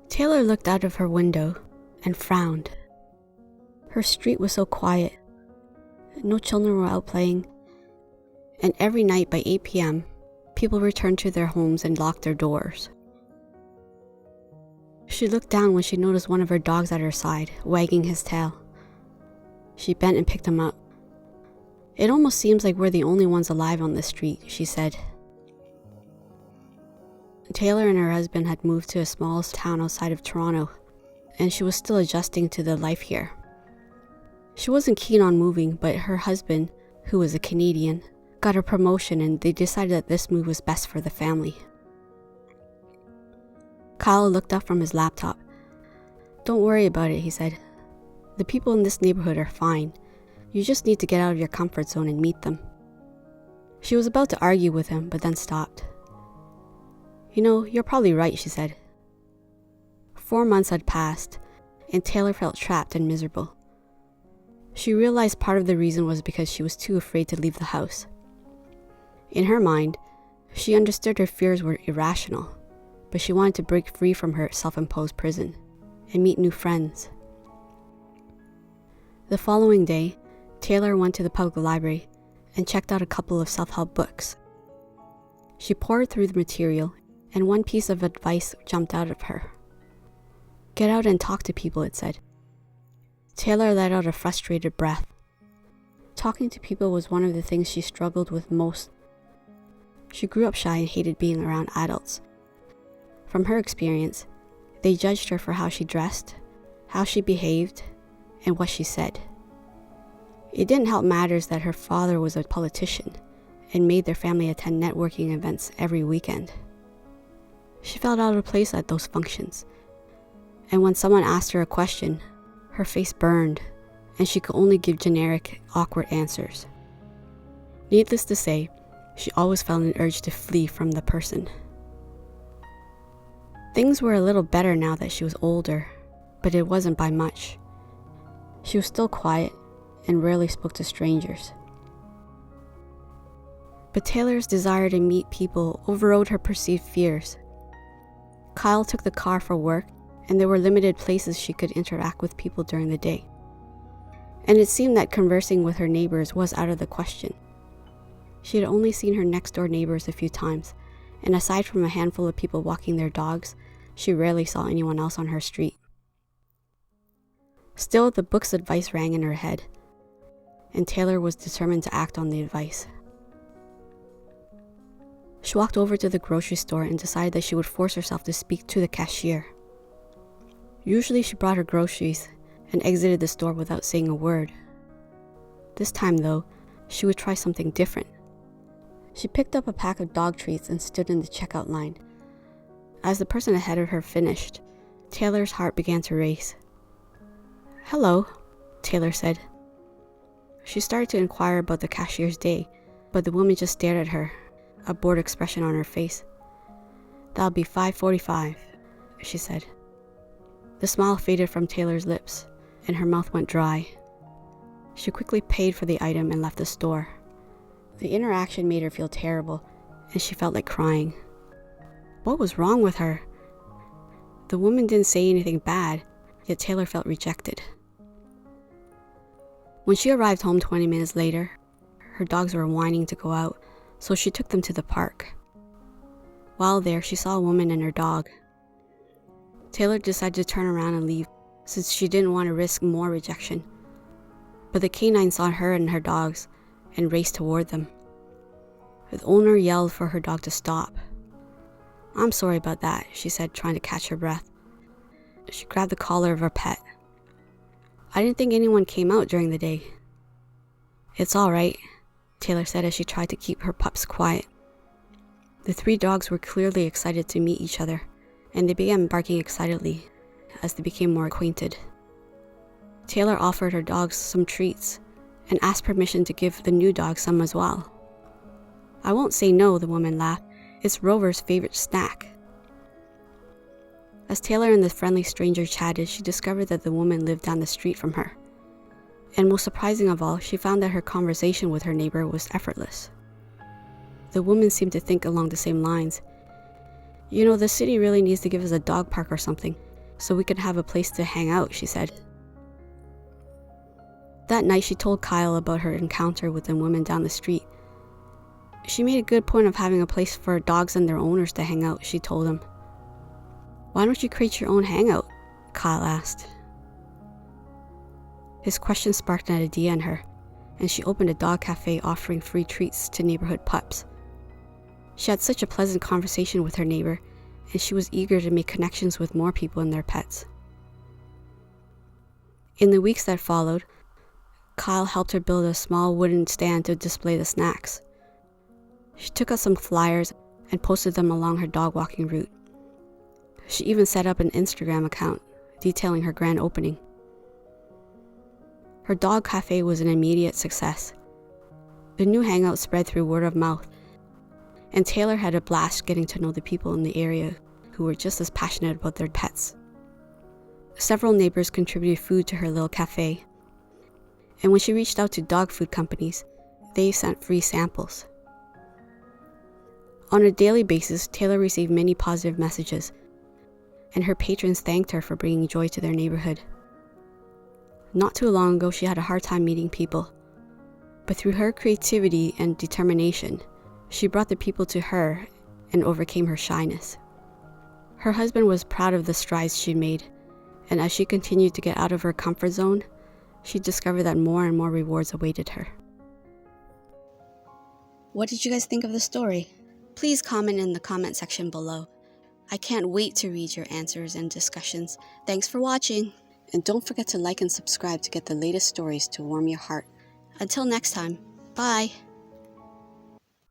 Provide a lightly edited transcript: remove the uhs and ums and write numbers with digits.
Taylor looked out of her window and frowned. Her street was so quiet. No children were out playing. And every night by 8 p.m., people returned to their homes and locked their doors. She looked down when she noticed one of her dogs at her side, wagging his tail. She bent and picked him up. "It almost seems like we're the only ones alive on this street," she said. Taylor and her husband had moved to a small town outside of Toronto, and she was still adjusting to the life here. She wasn't keen on moving, but her husband, who was a Canadian, got a promotion, and they decided that this move was best for the family. Kyle looked up from his laptop. "Don't worry about it," he said. "The people in this neighborhood are fine. You just need to get out of your comfort zone and meet them." She was about to argue with him, but then stopped. "You know, you're probably right," she said. 4 months had passed, and Taylor felt trapped and miserable. She realized part of the reason was because she was too afraid to leave the house. In her mind, she understood her fears were irrational, but she wanted to break free from her self-imposed prison and meet new friends. The following day, Taylor went to the public library and checked out a couple of self-help books. She poured through the material, and one piece of advice jumped out of her. "Get out and talk to people," it said. Taylor let out a frustrated breath. Talking to people was one of the things she struggled with most. She grew up shy and hated being around adults. From her experience, they judged her for how she dressed, how she behaved, and what she said. It didn't help matters that her father was a politician and made their family attend networking events every weekend. She felt out of place at those functions, and when someone asked her a question, her face burned, and she could only give generic, awkward answers. Needless to say, she always felt an urge to flee from the person. Things were a little better now that she was older, but it wasn't by much. She was still quiet and rarely spoke to strangers. But Taylor's desire to meet people overrode her perceived fears. Kyle took the car for work, and there were limited places she could interact with people during the day. And it seemed that conversing with her neighbors was out of the question. She had only seen her next-door neighbors a few times, and aside from a handful of people walking their dogs, she rarely saw anyone else on her street. Still, the book's advice rang in her head, and Taylor was determined to act on the advice. She walked over to the grocery store and decided that she would force herself to speak to the cashier. Usually she brought her groceries and exited the store without saying a word. This time, though, she would try something different. She picked up a pack of dog treats and stood in the checkout line. As the person ahead of her finished, Taylor's heart began to race. "Hello," Taylor said. She started to inquire about the cashier's day, but the woman just stared at her, a bored expression on her face. "That'll be $5.45, she said. The smile faded from Taylor's lips, and her mouth went dry. She quickly paid for the item and left the store. The interaction made her feel terrible, and she felt like crying. What was wrong with her? The woman didn't say anything bad, yet Taylor felt rejected. When she arrived home 20 minutes later, her dogs were whining to go out, so she took them to the park. While there, she saw a woman and her dog. Taylor decided to turn around and leave, since she didn't want to risk more rejection. But the canine saw her and her dogs and raced toward them. The owner yelled for her dog to stop. "I'm sorry about that," she said, trying to catch her breath. She grabbed the collar of her pet. "I didn't think anyone came out during the day." "It's all right," Taylor said as she tried to keep her pups quiet. The 3 dogs were clearly excited to meet each other, and they began barking excitedly as they became more acquainted. Taylor offered her dogs some treats and asked permission to give the new dog some as well. "I won't say no," the woman laughed. "It's Rover's favorite snack." As Taylor and the friendly stranger chatted, she discovered that the woman lived down the street from her. And most surprising of all, she found that her conversation with her neighbor was effortless. The woman seemed to think along the same lines. "You know, the city really needs to give us a dog park or something. so we could have a place to hang out, she said. That night, she told Kyle about her encounter with the woman down the street. She made a good point of having a place for dogs and their owners to hang out, she told him. Why don't you create your own hangout? Kyle asked. His question sparked an idea in her, and she opened a dog cafe offering free treats to neighborhood pups. She had such a pleasant conversation with her neighbor, and she was eager to make connections with more people and their pets. In the weeks that followed, Kyle helped her build a small wooden stand to display the snacks. She took out some flyers and posted them along her dog walking route. She even set up an Instagram account detailing her grand opening. Her dog cafe was an immediate success. The new hangout spread through word of mouth, and Taylor had a blast getting to know the people in the area who were just as passionate about their pets. Several neighbors contributed food to her little cafe, and when she reached out to dog food companies, they sent free samples. On a daily basis, Taylor received many positive messages, and her patrons thanked her for bringing joy to their neighborhood. Not too long ago, she had a hard time meeting people, but through her creativity and determination, she brought the people to her and overcame her shyness. Her husband was proud of the strides she made, and as she continued to get out of her comfort zone, she discovered that more and more rewards awaited her. What did you guys think of the story? Please comment in the comment section below. I can't wait to read your answers and discussions. Thanks for watching! And don't forget to like and subscribe to get the latest stories to warm your heart. Until next time, bye!